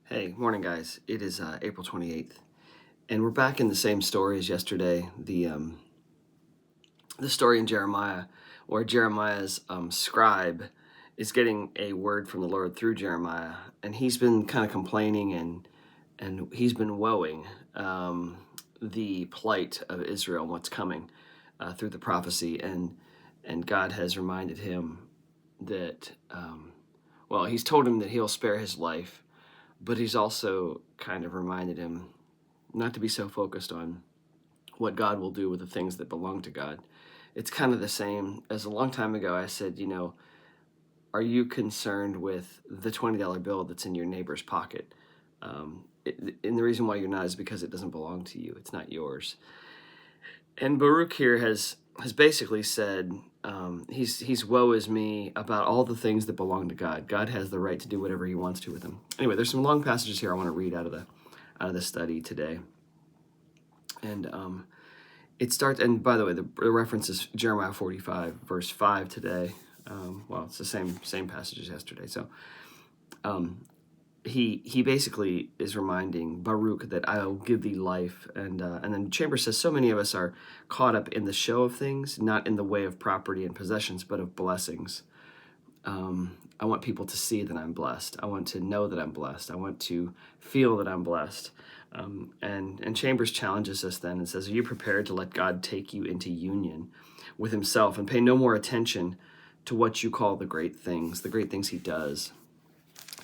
Hey, morning, guys. It is April 28th, and we're back in the same story as yesterday. The story in Jeremiah, where Jeremiah's scribe is getting a word from the Lord through Jeremiah, and he's been kind of complaining and he's been woeing the plight of Israel and what's coming through the prophecy, and God has reminded him that he's told him that he'll spare his life, but he's also kind of reminded him not to be so focused on what God will do with the things that belong to God. It's kind of the same as a long time ago I said, are you concerned with the $20 bill that's in your neighbor's pocket? And the reason why you're not is because it doesn't belong to you. It's not yours. And Baruch here has basically said, he's woe is me about all the things that belong to God. God has the right to do whatever he wants to with them. Anyway, there's some long passages here I want to read out of the study today. And it starts, and by the way, the reference is Jeremiah 45, verse 5 today. It's the same passage as yesterday. So he basically is reminding Baruch that I'll give thee life. And then Chambers says, so many of us are caught up in the show of things, not in the way of property and possessions, but of blessings. I want people to see that I'm blessed. I want to know that I'm blessed. I want to feel that I'm blessed. And Chambers challenges us then and says, are you prepared to let God take you into union with himself and pay no more attention to what you call the great things he does?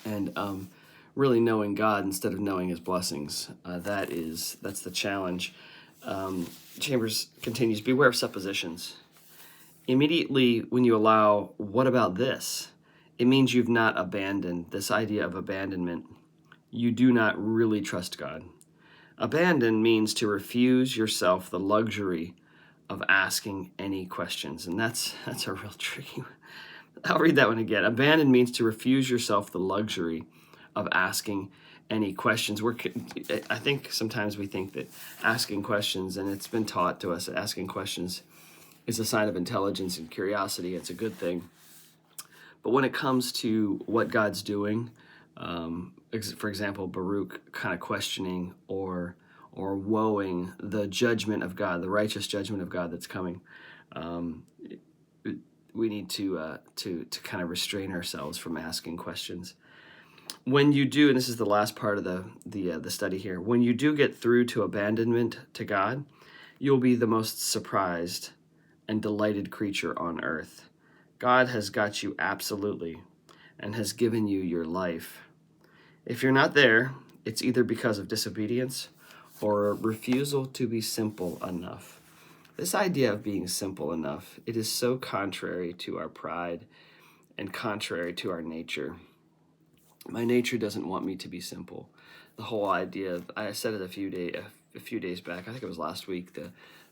And really knowing God instead of knowing his blessings. That's the challenge. Chambers continues, beware of suppositions. Immediately when you allow, what about this? It means you've not abandoned this idea of abandonment. You do not really trust God. Abandon means to refuse yourself the luxury of asking any questions. And that's a real tricky one. I'll read that one again. Abandon means to refuse yourself the luxury of asking any questions. I think sometimes we think that asking questions, and it's been taught to us that asking questions is a sign of intelligence and curiosity. It's a good thing. But when it comes to what God's doing, for example, Baruch kind of questioning or woeing the judgment of God, the righteous judgment of God that's coming, we need to kind of restrain ourselves from asking questions. When you do, and this is the last part of the study here, when you do get through to abandonment to God, you'll be the most surprised and delighted creature on earth. God has got you absolutely and has given you your life. If you're not there, it's either because of disobedience or a refusal to be simple enough. This idea of being simple enough, it is so contrary to our pride and contrary to our nature. My nature doesn't want me to be simple. The whole idea of, I said it a few days back, I think it was last week,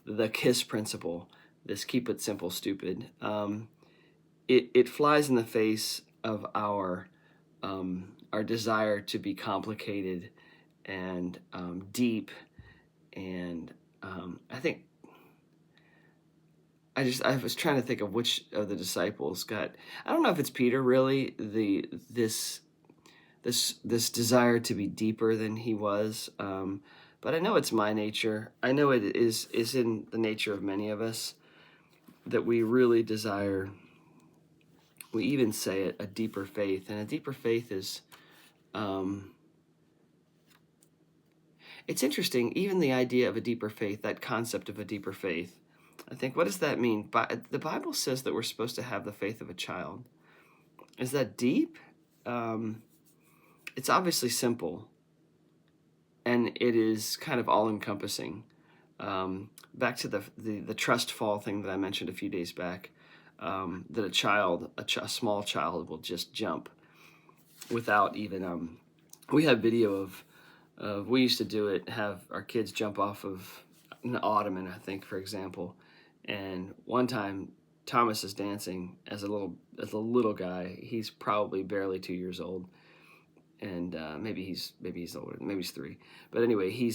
the KISS principle, this keep it simple, stupid. It flies in the face of our desire to be complicated and deep, and I think I was trying to think of which of the disciples got. I don't know if it's Peter really, this desire to be deeper than he was, but I know it's my nature. I know it is in the nature of many of us that we really desire. We even say it, a deeper faith, and a deeper faith is. It's interesting, even the idea of a deeper faith, that concept of a deeper faith. I think, what does that mean? The Bible says that we're supposed to have the faith of a child. Is that deep? It's obviously simple, and it is kind of all-encompassing. Back to the trust fall thing that I mentioned a few days back, that a small child will just jump without even. We have video of we used to do it, have our kids jump off of an ottoman, I think, for example. And one time, Thomas is dancing as a little guy. He's probably barely 2 years old, and maybe he's older. Maybe he's 3. But anyway, he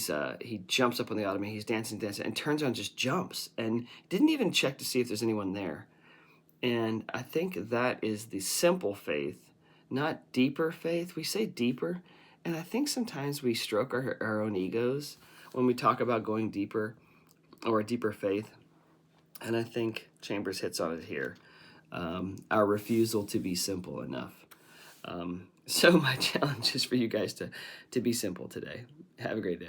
jumps up on the ottoman. He's dancing, and turns around, and just jumps, and didn't even check to see if there's anyone there. And I think that is the simple faith, not deeper faith. We say deeper, And I think sometimes we stroke our own egos when we talk about going deeper or a deeper faith. And I think Chambers hits on it here. Our refusal to be simple enough. So my challenge is for you guys to be simple today. Have a great day.